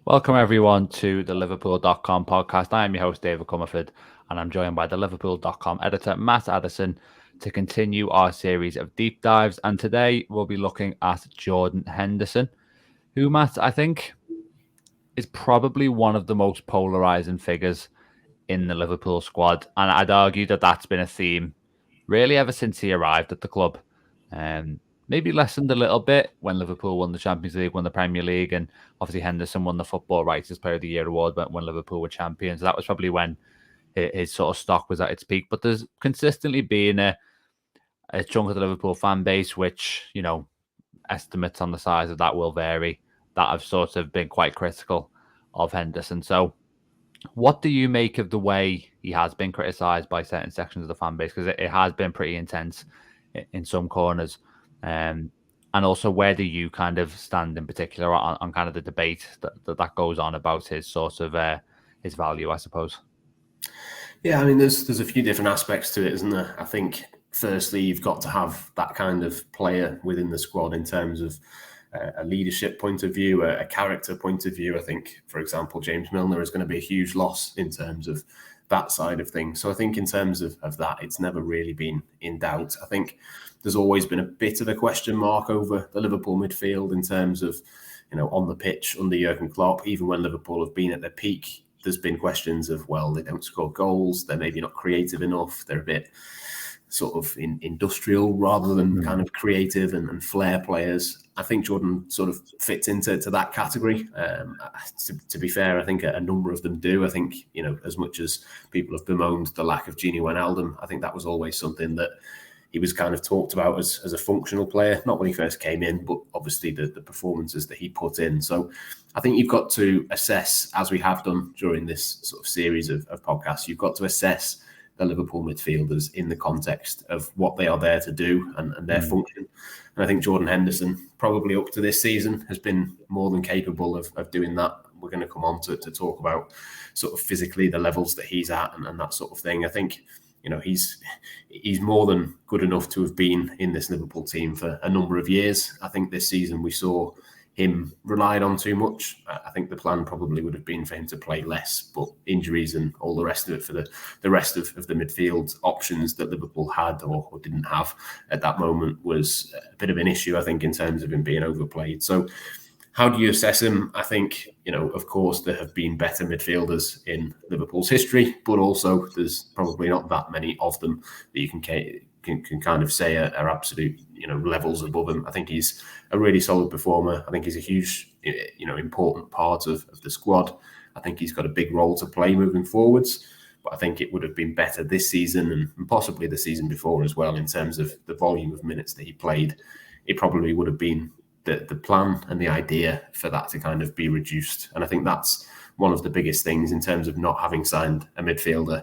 Welcome everyone to the Liverpool.com podcast. I am your host, David Comerford, and I'm joined by the Liverpool.com editor, Matt Addison, to continue our series of deep dives. And today we'll be looking at Jordan Henderson, who, Matt, I think is probably one of the most polarizing figures in the Liverpool squad. And I'd argue that that's been a theme really ever since he arrived at the club. Maybe lessened a little bit when Liverpool won the Champions League, won the Premier League, and obviously Henderson won the Football Writers Player of the Year award when Liverpool were champions. That was probably when his sort of stock was at its peak. But there's consistently been a chunk of the Liverpool fan base, which, estimates on the size of that will vary, that have sort of been quite critical of Henderson. So what do you make of the way he has been criticised by certain sections of the fan base? Because it has been pretty intense in some corners. And also, where do you kind of stand in particular on kind of the debate that goes on about his sort of his value, I suppose? Yeah, I mean, there's a few different aspects to it, isn't there? I think, firstly, you've got to have that kind of player within the squad in terms of a leadership point of view, a character point of view. I think, for example, James Milner is going to be a huge loss in terms of that side of things. So I think in terms of that, it's never really been in doubt. I think there's always been a bit of a question mark over the Liverpool midfield in terms of, on the pitch under Jurgen Klopp. Even when Liverpool have been at their peak, there's been questions of, well, they don't score goals, they're maybe not creative enough, they're a bit sort of industrial rather than kind of creative and flair players. I think Jordan sort of fits into that category. To be fair, I think a number of them do. I think, as much as people have bemoaned the lack of Gini Wijnaldum, I think that was always something that he was kind of talked about as a functional player, not when he first came in, but obviously the performances that he put in. So I think you've got to assess, as we have done during this sort of series of podcasts, you've got to assess the Liverpool midfielders in the context of what they are there to do and their function. And I think Jordan Henderson, probably up to this season, has been more than capable of doing that. We're going to come on to talk about sort of physically the levels that he's at and that sort of thing. I think, he's more than good enough to have been in this Liverpool team for a number of years. I think this season we saw him relied on too much. I think the plan probably would have been for him to play less, but injuries and all the rest of it for the rest of the midfield options that Liverpool had or didn't have at that moment was a bit of an issue, I think, in terms of him being overplayed. So how do you assess him? I think, of course, there have been better midfielders in Liverpool's history, but also there's probably not that many of them that you can kind of say are absolute, levels above him. I think he's a really solid performer. I think he's a huge, important part of the squad. I think he's got a big role to play moving forwards. But I think it would have been better this season and possibly the season before as well in terms of the volume of minutes that he played. It probably would have been the plan and the idea for that to kind of be reduced. And I think that's one of the biggest things in terms of not having signed a midfielder.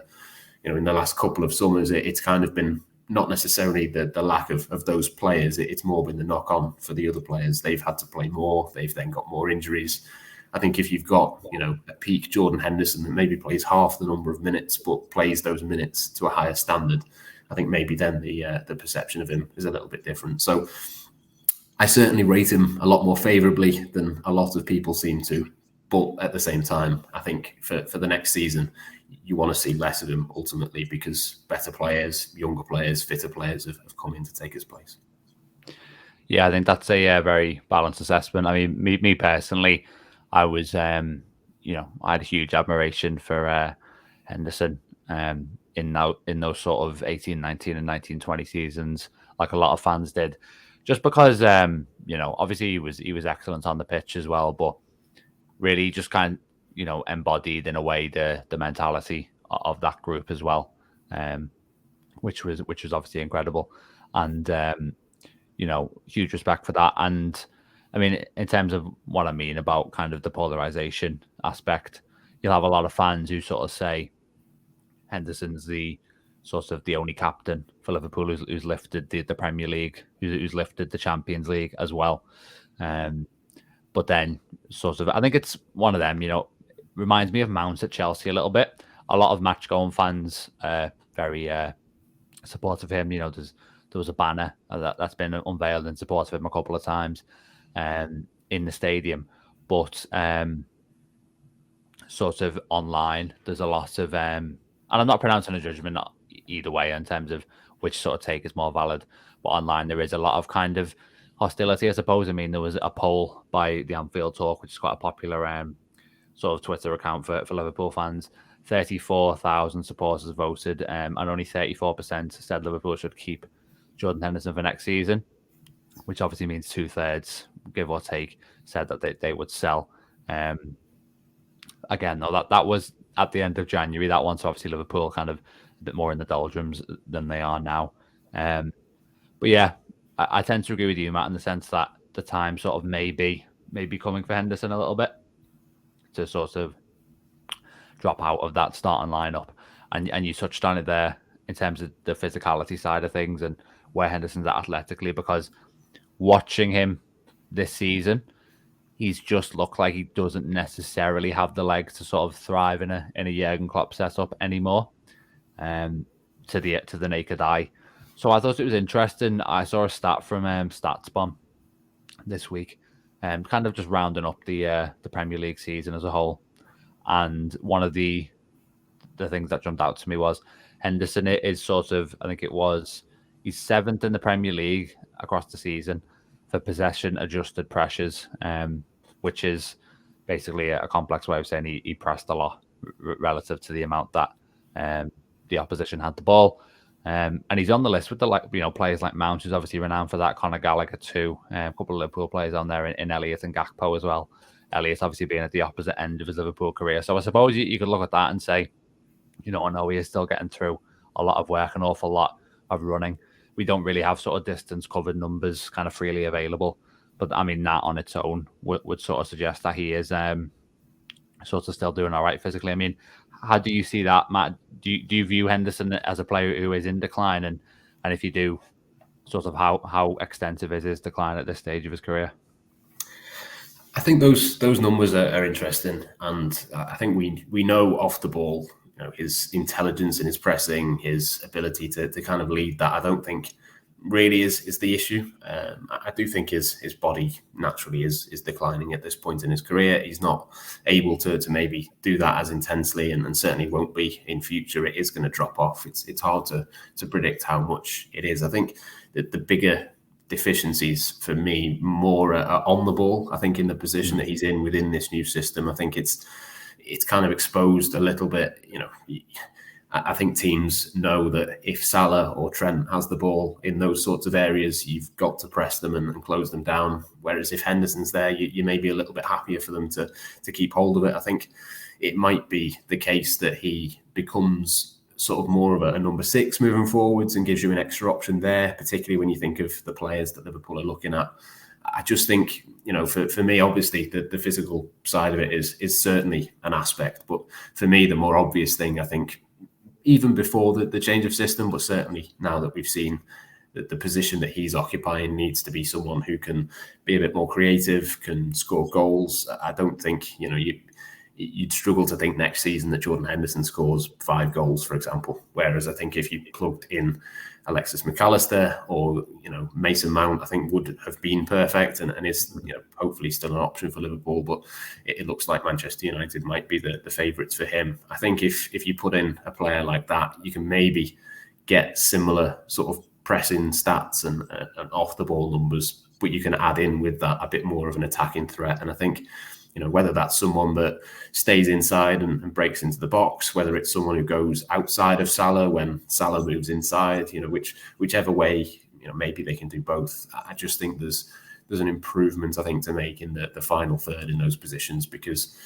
In the last couple of summers, it's kind of been not necessarily the lack of those players. It's more been the knock-on for the other players. They've had to play more. They've then got more injuries. I think if you've got, a peak Jordan Henderson that maybe plays half the number of minutes, but plays those minutes to a higher standard, I think maybe then the perception of him is a little bit different. So I certainly rate him a lot more favourably than a lot of people seem to. But at the same time, I think for the next season, you want to see less of him ultimately because better players, younger players, fitter players have come in to take his place. Yeah, I think that's a very balanced assessment. I mean, me personally, I was, I had a huge admiration for Henderson in those sort of 18, 19 and 19, 20 seasons, like a lot of fans did, just because, obviously he was excellent on the pitch as well, but really just kind of, embodied in a way the mentality of that group as well, which was obviously incredible. And, huge respect for that. And I mean, in terms of what I mean about kind of the polarization aspect, you'll have a lot of fans who sort of say Henderson's the sort of the only captain for Liverpool who's lifted the Premier League, who's lifted the Champions League as well. But then sort of, I think it's one of them, reminds me of Mount at Chelsea a little bit. A lot of match-going fans very supportive of him. There was a banner that's been unveiled in support of him a couple of times in the stadium. But sort of online. There's a lot of, and I'm not pronouncing a judgment either way in terms of which sort of take is more valid, but online there is a lot of kind of hostility, I suppose. I mean, there was a poll by the Anfield Talk, which is quite a popular sort of Twitter account for Liverpool fans. 34,000 supporters voted, and only 34% said Liverpool should keep Jordan Henderson for next season, which obviously means 2/3, give or take, said that they would sell. Again, though, that was at the end of January. That one's obviously Liverpool kind of a bit more in the doldrums than they are now. But yeah, I tend to agree with you, Matt, in the sense that the time sort of may be coming for Henderson a little bit to sort of drop out of that starting lineup. And you touched on it there in terms of the physicality side of things and where Henderson's at athletically, because watching him this season, he's just looked like he doesn't necessarily have the legs to sort of thrive in a Jurgen Klopp setup anymore, to the naked eye. So I thought it was interesting. I saw a stat from StatsBomb this week, kind of just rounding up the Premier League season as a whole. And one of the things that jumped out to me was Henderson is sort of, I think he's 7th in the Premier League across the season for possession adjusted pressures, which is basically a complex way of saying he pressed a lot relative to the amount that the opposition had the ball. And he's on the list with the players like Mount, who's obviously renowned for that, Conor Gallagher too, a couple of Liverpool players on there in Elliott and Gakpo as well. Elliott obviously being at the opposite end of his Liverpool career. So I suppose you could look at that and say, I know he is still getting through a lot of work, an awful lot of running. We don't really have sort of distance covered numbers kind of freely available. But I mean, that on its own would sort of suggest that he is sort of still doing all right physically. I mean, how do you see that, Matt? Do you view Henderson as a player who is in decline? And if you do, sort of how extensive is his decline at this stage of his career? I think those numbers are interesting. And I think we know off the ball, his intelligence in his pressing, his ability to kind of lead that, I don't think really is the issue. I do think his body naturally is declining at this point in his career. He's not able to maybe do that as intensely, and certainly won't be in future. It is going to drop off. It's hard to predict how much it is. I think that the bigger deficiencies for me more are on the ball. I think in the position that he's in within this new system, I think it's kind of exposed a little bit. I think teams know that if Salah or Trent has the ball in those sorts of areas, you've got to press them and close them down. Whereas if Henderson's there, you may be a little bit happier for them to keep hold of it. I think it might be the case that he becomes sort of more of a number 6 moving forwards and gives you an extra option there, particularly when you think of the players that Liverpool are looking at. I just think, for me, obviously, the physical side of it is certainly an aspect. But for me, the more obvious thing, I think, even before the change of system, but certainly now that we've seen that the position that he's occupying needs to be someone who can be a bit more creative, can score goals. I don't think, you'd struggle to think next season that Jordan Henderson scores 5 goals, for example. Whereas I think if you plugged in Alexis McAllister or Mason Mount, I think would have been perfect and is hopefully still an option for Liverpool. But it looks like Manchester United might be the favourites for him. I think if you put in a player like that, you can maybe get similar sort of pressing stats and off the ball numbers, but you can add in with that a bit more of an attacking threat. And I think whether that's someone that stays inside and breaks into the box, whether it's someone who goes outside of Salah when Salah moves inside, whichever way, maybe they can do both. I just think there's an improvement, I think, to make in the final third in those positions, because,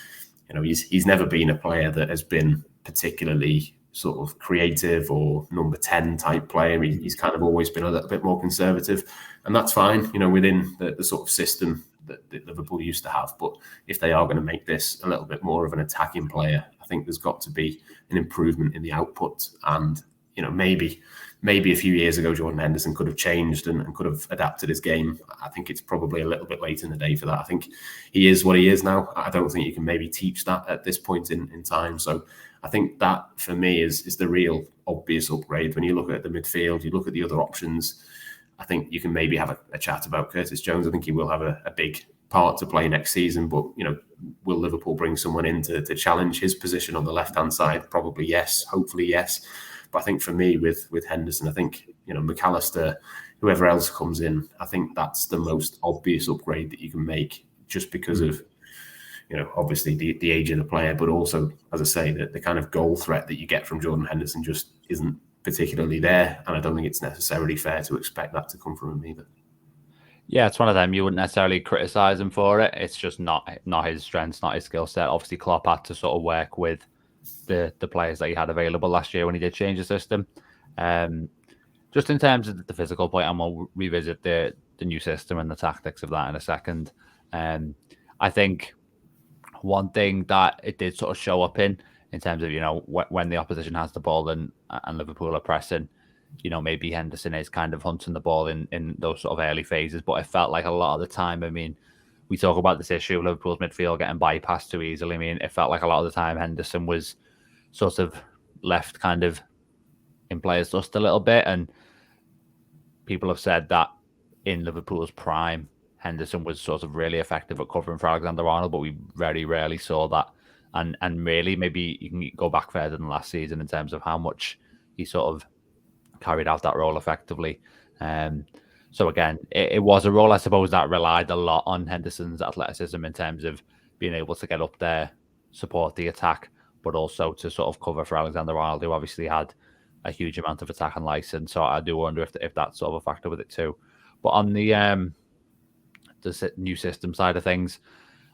he's never been a player that has been particularly sort of creative or number 10 type player. He's kind of always been a little bit more conservative, and that's fine, within the sort of system that Liverpool used to have. But if they are going to make this a little bit more of an attacking player, I think there's got to be an improvement in the output. And maybe a few years ago Jordan Henderson could have changed and could have adapted his game. I think it's probably a little bit late in the day for that. I think he is what he is now. I don't think you can maybe teach that at this point in time. So I think that for me is the real obvious upgrade. When you look at the midfield, you look at the other options, I think you can maybe have a chat about Curtis Jones. I think he will have a big part to play next season. But, will Liverpool bring someone in to challenge his position on the left-hand side? Probably yes, hopefully yes. But I think for me with Henderson, I think, McAllister, whoever else comes in, I think that's the most obvious upgrade that you can make, just because of, obviously the age of the player, but also, as I say, the kind of goal threat that you get from Jordan Henderson just isn't particularly there. And I don't think it's necessarily fair to expect that to come from him either. Yeah, it's one of them. You wouldn't necessarily criticize him for it. It's just not his strengths, not his skill set. Obviously, Klopp had to sort of work with the players that he had available last year when he did change the system. Just in terms of the physical point, and we'll revisit the new system and the tactics of that in a second. I think one thing that it did sort of show up in terms of, when the opposition has the ball and Liverpool are pressing, maybe Henderson is kind of hunting the ball in those sort of early phases. But it felt like a lot of the time, I mean, we talk about this issue of Liverpool's midfield getting bypassed too easily. I mean, it felt like a lot of the time Henderson was sort of left kind of in players' dust a little bit. And people have said that in Liverpool's prime, Henderson was sort of really effective at covering for Alexander-Arnold, but we very rarely saw that. And really, maybe you can go back further than last season in terms of how much he sort of carried out that role effectively. So again, it was a role, I suppose, that relied a lot on Henderson's athleticism in terms of being able to get up there, support the attack, but also to sort of cover for Alexander-Arnold, who obviously had a huge amount of attack and license. So I do wonder if that's sort of a factor with it too. But on the new system side of things,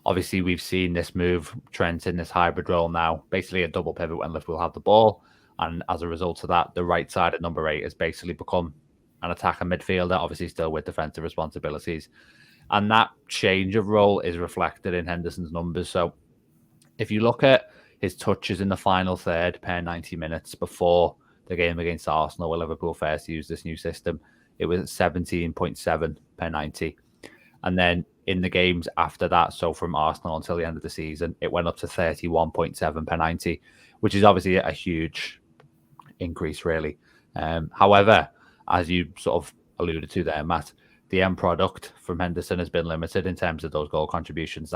obviously we've seen this move Trent in this hybrid role now, basically a double pivot when Liverpool have the ball. And as a result of that, the right side of number 8 has basically become an attacking midfielder, obviously still with defensive responsibilities. And that change of role is reflected in Henderson's numbers. So if you look at his touches in the final third per 90 minutes before the game against Arsenal, where Liverpool first used this new system, it was 17.7 per 90. And then in the games after that, so from Arsenal until the end of the season, it went up to 31.7 per 90, which is obviously a huge increase, really. However, as you sort of alluded to there, Matt, the end product from Henderson has been limited in terms of those goal contributions.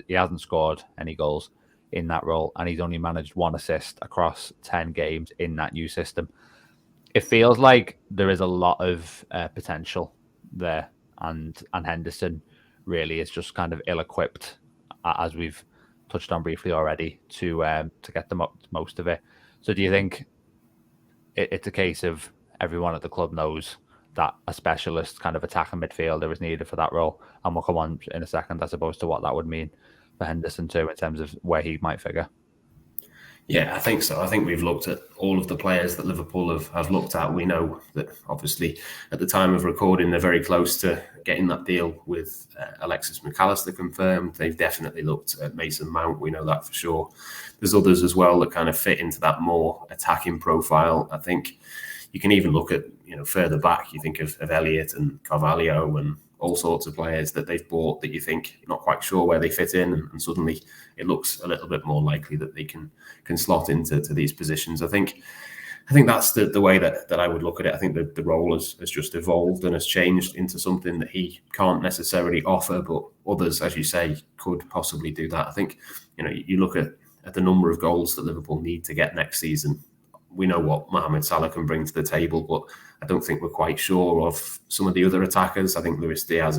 He hasn't scored any goals in that role, and he's only managed 1 assist across 10 games in that new system. It feels like there is a lot of potential there, and Henderson really is just kind of ill-equipped, as we've touched on briefly already, to get the most of it. So do you think it's a case of everyone at the club knows that a specialist kind of attacking midfielder is needed for that role? And we'll come on in a second, I suppose, to what that would mean for Henderson too, in terms of where he might figure. Yeah, I think so. I think we've looked at all of the players that Liverpool have looked at. We know that obviously at the time of recording, they're very close to getting that deal with Alexis McAllister confirmed. They've definitely looked at Mason Mount. We know that for sure. There's others as well that kind of fit into that more attacking profile. I think you can even look at, further back, you think of Elliott and Carvalho and all sorts of players that they've bought that you think you're not quite sure where they fit in, and suddenly it looks a little bit more likely that they can slot into these positions. I think that's the way that I would look at it. I think that the role has just evolved and has changed into something that he can't necessarily offer, but others, as you say, could possibly do that. I think, you look at the number of goals that Liverpool need to get next season. We know what Mohamed Salah can bring to the table, but I don't think we're quite sure of some of the other attackers. I think Luis Diaz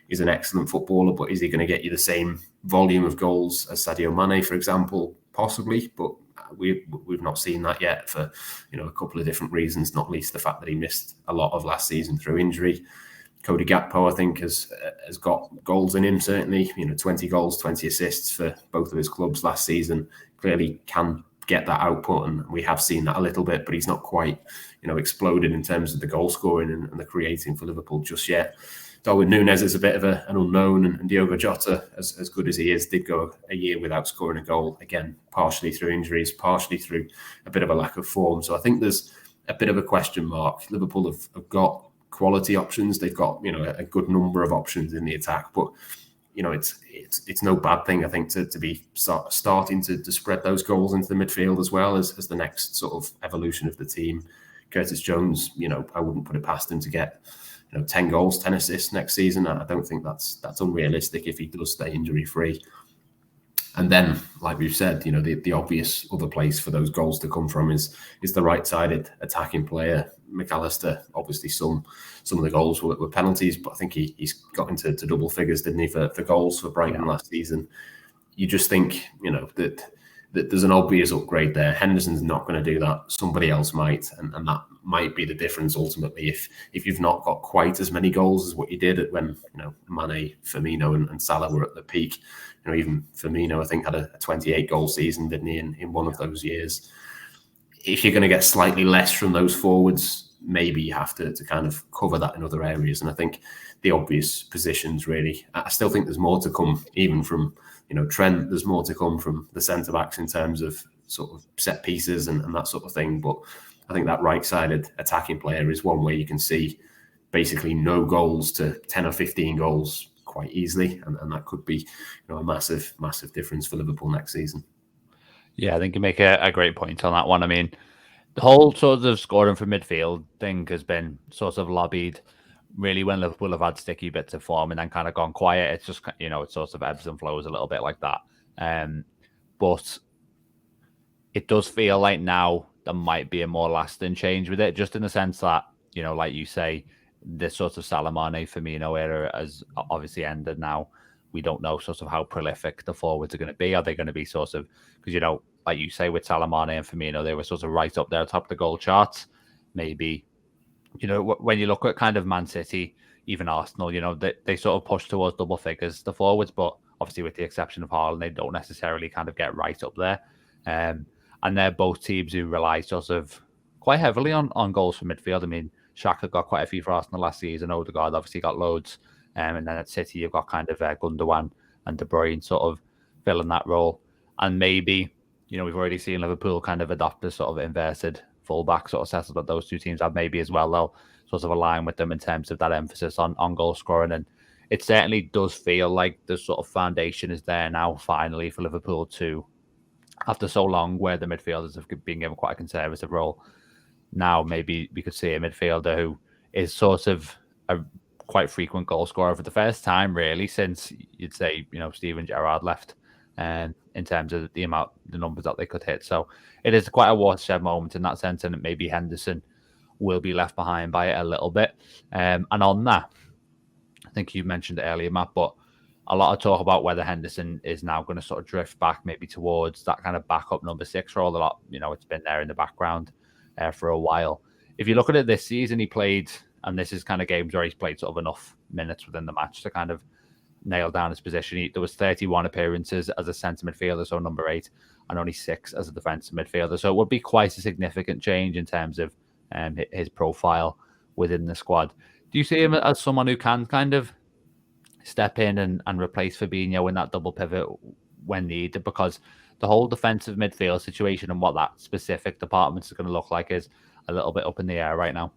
is an excellent footballer, but is he going to get you the same volume of goals as Sadio Mane, for example? Possibly, but we've not seen that yet for a couple of different reasons, not least the fact that he missed a lot of last season through injury. Cody Gakpo, I think, has got goals in him, certainly. 20 goals, 20 assists for both of his clubs last season. Clearly can get that output, and we have seen that a little bit, but he's not quite exploded in terms of the goal scoring and the creating for Liverpool just yet. Darwin Núñez is a bit of an unknown, and Diogo Jota, as good as he is, did go a year without scoring a goal, again partially through injuries, partially through a bit of a lack of form. So I think there's a bit of a question mark. Liverpool have got quality options, they've got a good number of options in the attack, but it's no bad thing, I think, to be starting to spread those goals into the midfield as well as the next sort of evolution of the team. Curtis Jones, I wouldn't put it past him to get 10 goals, 10 assists next season. I don't think that's unrealistic if he does stay injury free. And then, like we've said, the obvious other place for those goals to come from is the right-sided attacking player. McAllister, obviously some of the goals were penalties, but I think he's got into double figures, didn't he, for goals for Brighton last season. You just think, that there's an obvious upgrade there. Henderson's not going to do that. Somebody else might, and that might be the difference ultimately. If you've not got quite as many goals as what you did when Mane, Firmino, and Salah were at the peak. Even Firmino, I think, had a 28-goal season, didn't he, in one of those years. If you're going to get slightly less from those forwards, maybe you have to kind of cover that in other areas. And I think the obvious positions, really, I still think there's more to come, even from Trent. There's more to come from the centre-backs in terms of sort of set pieces and that sort of thing. But I think that right-sided attacking player is one where you can see basically no goals to 10 or 15 goals quite easily, and that could be a massive difference for Liverpool next season. Yeah, I think you make a great point on that one. I mean, the whole sort of scoring from midfield thing has been sort of lobbied really when Liverpool have had sticky bits of form and then kind of gone quiet. It's just, it sort of ebbs and flows a little bit like that. But it does feel like now there might be a more lasting change with it, just in the sense that, like you say, this sort of Salah, Mane, Firmino era has obviously ended now. We don't know sort of how prolific the forwards are going to be. Are they going to be sort of, because, like you say, with Salah, Mane and Firmino, they were sort of right up there top of the goal charts. Maybe, when you look at kind of Man City, even Arsenal, they sort of push towards double figures, the forwards, but obviously with the exception of Haaland, they don't necessarily kind of get right up there. And they're both teams who rely sort of quite heavily on goals from midfield. I mean, Xhaka got quite a few for Arsenal last season. Odegaard obviously got loads. And then at City, you've got kind of Gundogan and De Bruyne sort of filling that role. And maybe, we've already seen Liverpool kind of adopt a sort of inverted fullback sort of setup that those two teams have. Maybe as well they'll sort of align with them in terms of that emphasis on goal scoring. And it certainly does feel like the sort of foundation is there now, finally, for Liverpool to, after so long where the midfielders have been given quite a conservative role, now maybe we could see a midfielder who is sort of a quite frequent goal scorer for the first time, really, since you'd say, Steven Gerrard left, in terms of the numbers that they could hit. So it is quite a watershed moment in that sense, and maybe Henderson will be left behind by it a little bit. And on that, I think you mentioned it earlier, Matt, but a lot of talk about whether Henderson is now going to sort of drift back maybe towards that kind of backup number 6 role. A lot, it's been there in the background for a while. If you look at it this season, he played, and this is kind of games where he's played sort of enough minutes within the match to kind of nail down his position. There was 31 appearances as a centre midfielder, so number 8, and only 6 as a defensive midfielder. So it would be quite a significant change in terms of his profile within the squad. Do you see him as someone who can kind of step in and replace Fabinho in that double pivot when needed? Because the whole defensive midfield situation and what that specific department is going to look like is a little bit up in the air right now.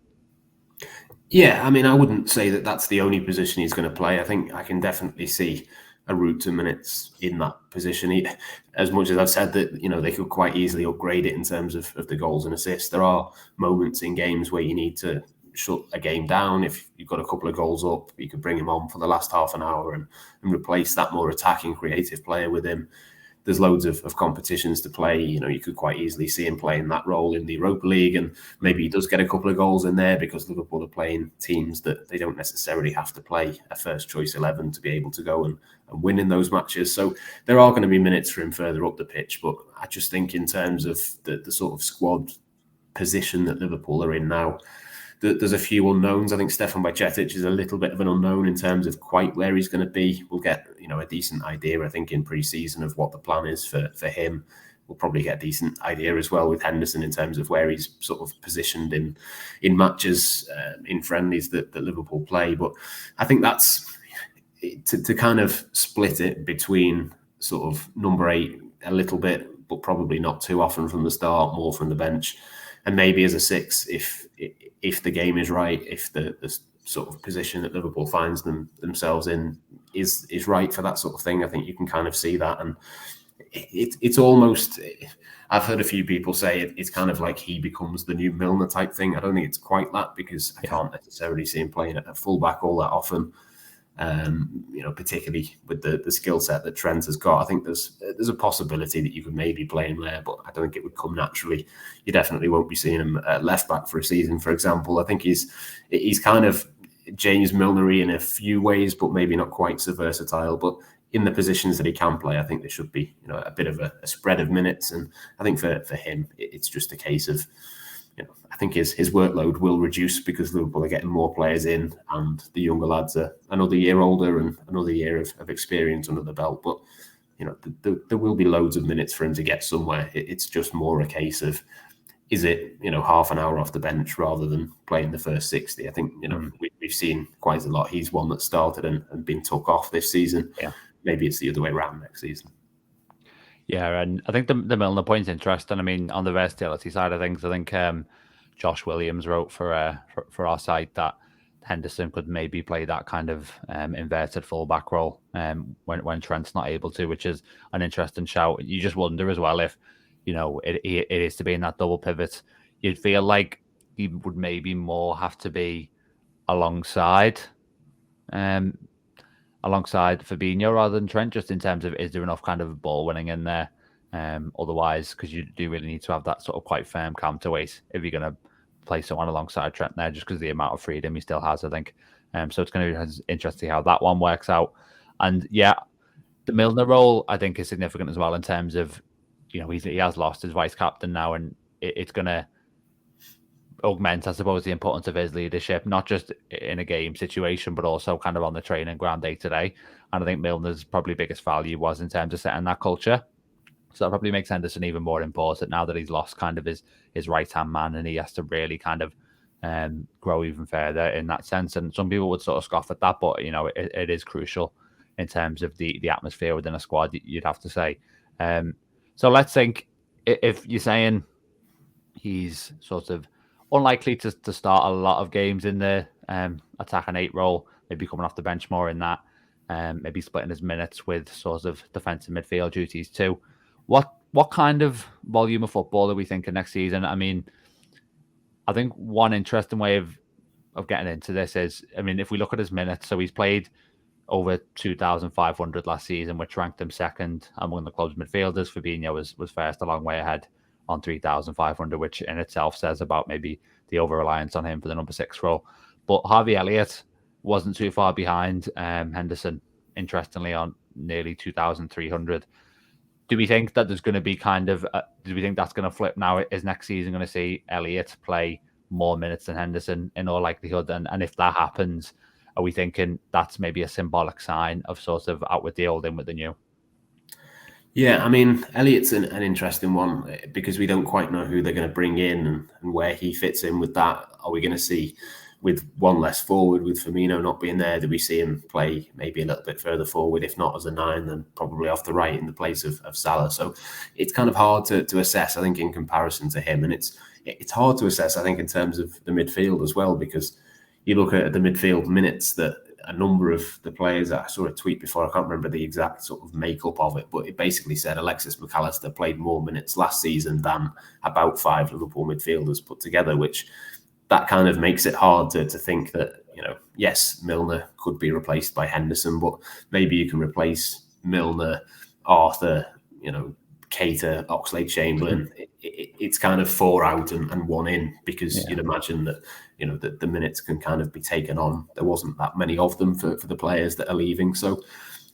Yeah, I mean, I wouldn't say that that's the only position he's going to play. I think I can definitely see a route to minutes in that position. As much as I've said that, they could quite easily upgrade it in terms of the goals and assists, there are moments in games where you need to shut a game down. If you've got a couple of goals up, you could bring him on for the last half an hour and replace that more attacking, creative player with him. There's loads of competitions to play. You could quite easily see him playing that role in the Europa League, and maybe he does get a couple of goals in there because Liverpool are playing teams that they don't necessarily have to play a first choice 11 to be able to go and win in those matches. So there are going to be minutes for him further up the pitch, but I just think in terms of the sort of squad position that Liverpool are in now, there's a few unknowns. I think Stefan Bajcetic is a little bit of an unknown in terms of quite where he's going to be. We'll get a decent idea, I think, in pre-season of what the plan is for him. We'll probably get a decent idea as well with Henderson in terms of where he's sort of positioned in matches, in friendlies that Liverpool play. But I think that's to kind of split it between sort of number 8 a little bit, but probably not too often from the start, more from the bench, and maybe as a 6 if the game is right, if the sort of position that Liverpool finds themselves in is right for that sort of thing. I think you can kind of see that. And it's almost. I've heard a few people say it's kind of like he becomes the new Milner type thing. I don't think it's quite that, because I can't necessarily see him playing at fullback all that often. Particularly with the skill set that Trent has got, I think there's a possibility that you could maybe play him there, but I don't think it would come naturally. You definitely won't be seeing him at left back for a season, for example. I think he's kind of James Milner-y in a few ways, but maybe not quite so versatile. But in the positions that he can play, I think there should be a bit of a spread of minutes, and I think for him it's just a case of. I think his workload will reduce because Liverpool are getting more players in, and the younger lads are another year older and another year of experience under the belt. But there will be loads of minutes for him to get somewhere. It's just more a case of, is it half an hour off the bench rather than playing the first 60? I think we've seen quite a lot. He's one that started and been took off this season. Yeah, maybe it's the other way around next season. Yeah, and I think the Milner point's interesting. I mean, on the versatility side of things, I think Josh Williams wrote for our site that Henderson could maybe play that kind of inverted fullback role when Trent's not able to, which is an interesting shout. You just wonder as well if it is to be in that double pivot. You'd feel like he would maybe more have to be alongside Fabinho rather than Trent, just in terms of, is there enough kind of ball winning in there? Otherwise, because you do really need to have that sort of quite firm counterweight if you're going to play someone alongside Trent there, just because of the amount of freedom he still has, I think. So it's going to be interesting how that one works out. And yeah, the Milner role, I think, is significant as well in terms of, he has lost his vice captain now, and it's going to augment, I suppose, the importance of his leadership, not just in a game situation, but also kind of on the training ground day to day. And I think Milner's probably biggest value was in terms of setting that culture. So that probably makes Henderson even more important now that he's lost kind of his right-hand man, and he has to really kind of grow even further in that sense. And some people would sort of scoff at that, but, it is crucial in terms of the atmosphere within a squad, you'd have to say. So let's think, if you're saying he's sort of unlikely to start a lot of games in the attack and 8 role, maybe coming off the bench more in that, maybe splitting his minutes with sort of defensive midfield duties too. What kind of volume of football are we thinking next season? I mean, I think one interesting way of getting into this is, I mean, if we look at his minutes, so he's played over 2,500 last season, which ranked him second among the club's midfielders. Fabinho was first, a long way ahead on 3,500, which in itself says about maybe the over-reliance on him for the number 6 role. But Harvey Elliott wasn't too far behind Henderson, interestingly, on nearly 2,300. Do we think that there's going to be do we think that's going to flip now? Is next season going to see Elliott play more minutes than Henderson in all likelihood? And if that happens, are we thinking that's maybe a symbolic sign of sort of out with the old, in with the new? Yeah, I mean, Elliott's an interesting one because we don't quite know who they're going to bring in and where he fits in with that. Are we going to see, with one less forward, with Firmino not being there, do we see him play maybe a little bit further forward? If not as a 9, then probably off the right in the place of Salah. So it's kind of hard to assess, I think, in comparison to him. And it's hard to assess, I think, in terms of the midfield as well, because you look at the midfield minutes that a number of the players, I saw a tweet before, I can't remember the exact sort of makeup of it, but it basically said Alexis McAllister played more minutes last season than about 5 Liverpool midfielders put together, which that kind of makes it hard to think that, yes, Milner could be replaced by Henderson, but maybe you can replace Milner, Arthur, Keita, Oxlade-Chamberlain. It's kind of 4 out and 1 in, because you'd imagine that that the minutes can kind of be taken on. There wasn't that many of them for the players that are leaving, so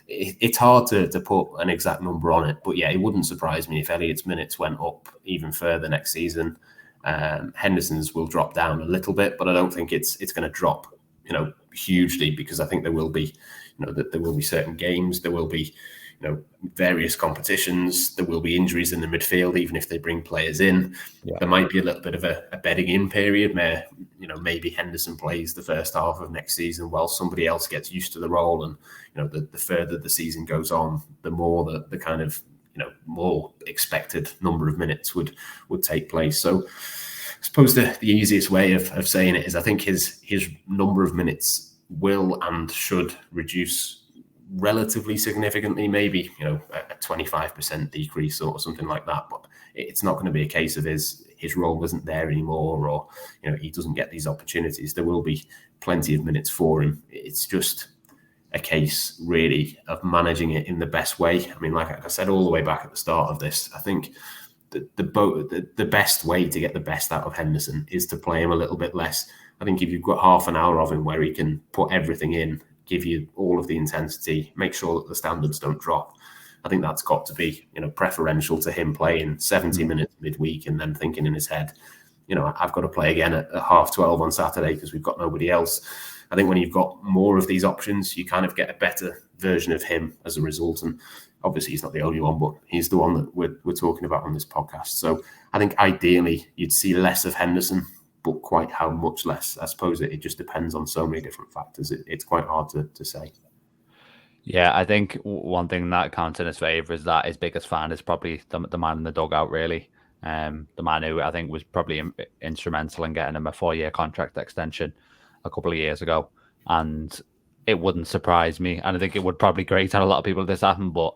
it's hard to put an exact number on it. But yeah, it wouldn't surprise me if Elliott's minutes went up even further next season. Henderson's will drop down a little bit, but I don't think it's going to drop hugely, because I think there will be there will be certain games, there will be various competitions, there will be injuries in the midfield, even if they bring players in. There might be a little bit of a bedding in period where maybe Henderson plays the first half of next season while somebody else gets used to the role, and the further the season goes on, the more the kind of more expected number of minutes would take place. So I suppose the easiest way of saying it is, I think his number of minutes will and should reduce relatively significantly, maybe, a 25% decrease or something like that. But it's not going to be a case of his role isn't there anymore, or, he doesn't get these opportunities. There will be plenty of minutes for him. It's just a case really of managing it in the best way. I mean, like I said all the way back at the start of this, I think the best way to get the best out of Henderson is to play him a little bit less. I think if you've got half an hour of him where he can put everything in, give you all of the intensity, make sure that the standards don't drop, I think that's got to be, preferential to him playing 70 minutes midweek and then thinking in his head, I've got to play again at 12:30 on Saturday because we've got nobody else. I think when you've got more of these options, you kind of get a better version of him as a result. And obviously he's not the only one, but he's the one that we're talking about on this podcast. So I think ideally you'd see less of Henderson, but quite how much less, I suppose it just depends on so many different factors. It's quite hard to say. Yeah, I think one thing that counts in his favour is that his biggest fan is probably the man in the dugout, really. The man who I think was probably instrumental in getting him a 4-year contract extension a couple of years ago. And it wouldn't surprise me. And I think it would probably grate on a lot of people if this happened, but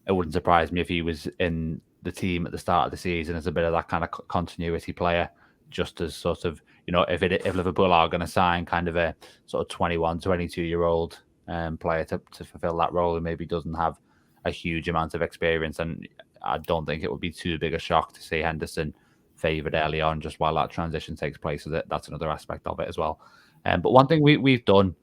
it wouldn't surprise me if he was in the team at the start of the season as a bit of that kind of continuity player, just as sort of, if Liverpool are going to sign kind of a sort of 21, 22-year-old player to fulfill that role who maybe doesn't have a huge amount of experience. And I don't think it would be too big a shock to see Henderson favoured early on just while that transition takes place. So that's another aspect of it as well. But one thing we've done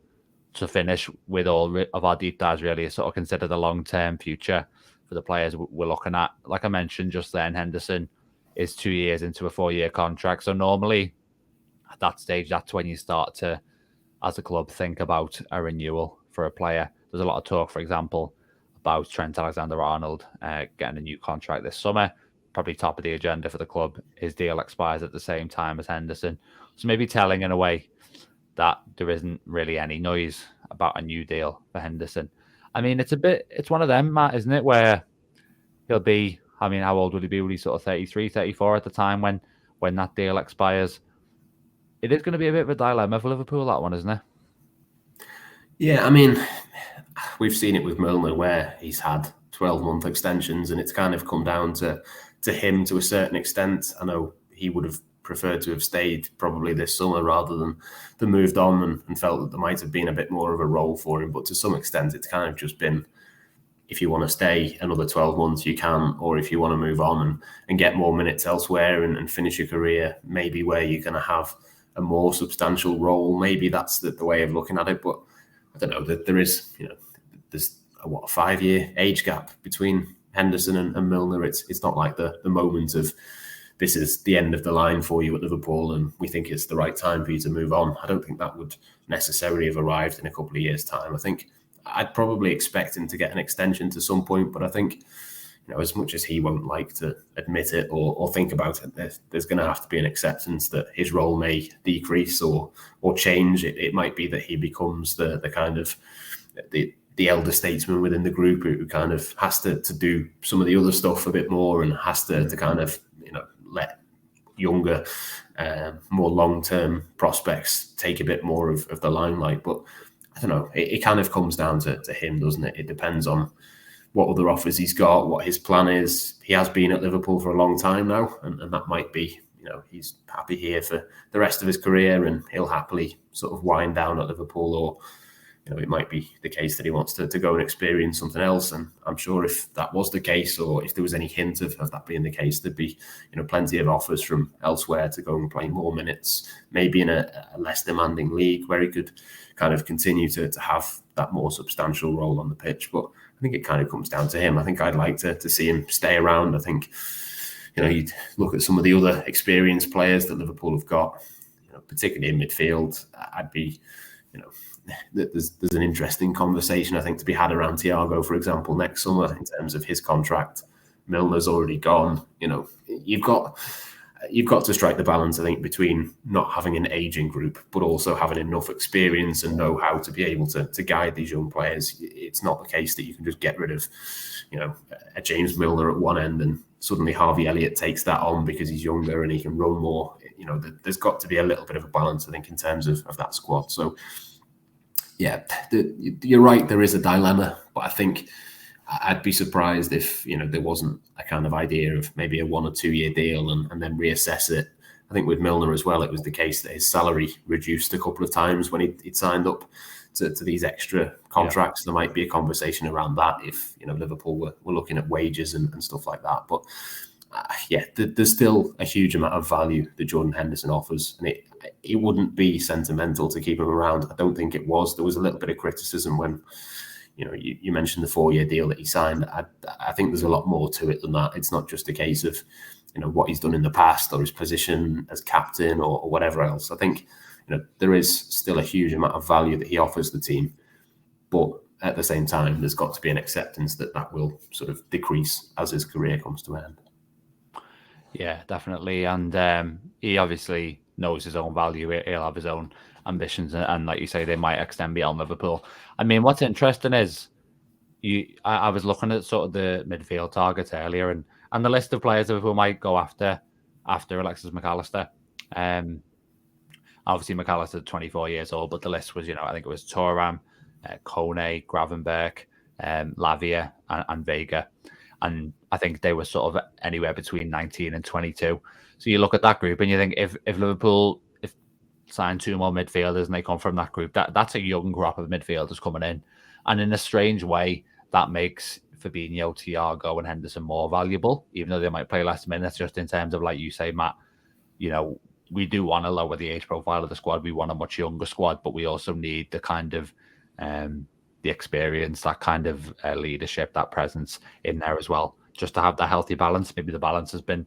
to finish with all of our deep dives really is sort of consider the long-term future for the players we're looking at. Like I mentioned just then, Henderson is 2 years into a 4-year contract. So normally at that stage, that's when you start to, as a club, think about a renewal for a player. There's a lot of talk, for example, about Trent Alexander-Arnold getting a new contract this summer, probably top of the agenda for the club. His deal expires at the same time as Henderson. So maybe telling in a way that there isn't really any noise about a new deal for Henderson. I mean, it's one of them, Matt, isn't it, where he'll be, I mean, how old would he be? Will he sort of 33, 34 at the time when that deal expires? It is going to be a bit of a dilemma for Liverpool, that one, isn't it? Yeah, I mean, we've seen it with Milner where he's had 12-month extensions and it's kind of come down to him to a certain extent. I know he would have preferred to have stayed probably this summer rather than moved on and felt that there might have been a bit more of a role for him. But to some extent, it's kind of just been, if you want to stay another 12 months, you can, or if you want to move on and get more minutes elsewhere and finish your career, maybe where you're going to have a more substantial role. Maybe that's the way of looking at it. But I don't know, that there is, there's a 5-year age gap between Henderson and Milner. It's not like the moment of this is the end of the line for you at Liverpool and we think it's the right time for you to move on. I don't think that would necessarily have arrived in a couple of years' time. I think I'd probably expect him to get an extension to some point, but I think, as much as he won't like to admit it or think about it, there's going to have to be an acceptance that his role may decrease or change. It might be that he becomes the kind of the elder statesman within the group who kind of has to do some of the other stuff a bit more and has to kind of, let younger, more long-term prospects take a bit more of the limelight. But I don't know, it kind of comes down to him, doesn't it? It depends on what other offers he's got, what his plan is. He has been at Liverpool for a long time now, and that might be, he's happy here for the rest of his career and he'll happily sort of wind down at Liverpool, or it might be the case that he wants to go and experience something else. And I'm sure if that was the case, or if there was any hint of that being the case, there'd be plenty of offers from elsewhere to go and play more minutes, maybe in a less demanding league where he could kind of continue to have that more substantial role on the pitch. But I think it kind of comes down to him. I think I'd like to see him stay around. I think, you'd look at some of the other experienced players that Liverpool have got, particularly in midfield. I'd be, there's an interesting conversation, I think, to be had around Thiago, for example, next summer in terms of his contract. Milner's already gone. You've got to strike the balance, I think, between not having an aging group, but also having enough experience and know how to be able to guide these young players. It's not the case that you can just get rid of, a James Milner at one end and suddenly Harvey Elliott takes that on because he's younger and he can run more. There's got to be a little bit of a balance, I think, in terms of that squad. So yeah, you're right. There is a dilemma, but I think I'd be surprised if there wasn't a kind of idea of maybe a 1 or 2 year deal and then reassess it. I think with Milner as well, it was the case that his salary reduced a couple of times when he'd signed up to these extra contracts. There might be a conversation around that if Liverpool were looking at wages and stuff like that. But there's still a huge amount of value that Jordan Henderson offers, and it wouldn't be sentimental to keep him around. I don't think it was. There was a little bit of criticism when you mentioned the 4 year deal that he signed. I think there's a lot more to it than that. It's not just a case of what he's done in the past or his position as captain or whatever else. I think there is still a huge amount of value that he offers the team, but at the same time, there's got to be an acceptance that will sort of decrease as his career comes to an end. Yeah, definitely. And he obviously knows his own value. He'll have his own ambitions. And like you say, they might extend beyond Liverpool. I mean, what's interesting is I was looking at sort of the midfield targets earlier and the list of players Liverpool might go after Alexis McAllister. Obviously, McAllister 24 years old, but the list was, I think it was Thuram, Kone, Gravenberch, Lavia, and Vega. And I think they were sort of anywhere between 19 and 22. So you look at that group and you think if Liverpool sign 2 more midfielders and they come from that group, that's a young crop of midfielders coming in. And in a strange way, that makes Fabinho, Thiago, and Henderson more valuable, even though they might play less minutes, just in terms of, like you say, Matt, we do want to lower the age profile of the squad. We want a much younger squad, but we also need the kind of the experience, that kind of leadership, that presence in there as well, just to have that healthy balance. Maybe the balance has been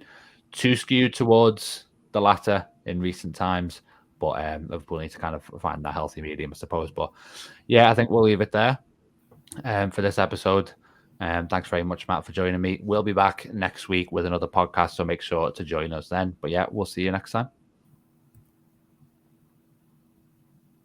too skewed towards the latter in recent times, but Liverpool need to kind of find that healthy medium, I suppose. But yeah, I think we'll leave it there for this episode. Thanks very much, Matt, for joining me. We'll be back next week with another podcast, so make sure to join us then. But yeah, we'll see you next time.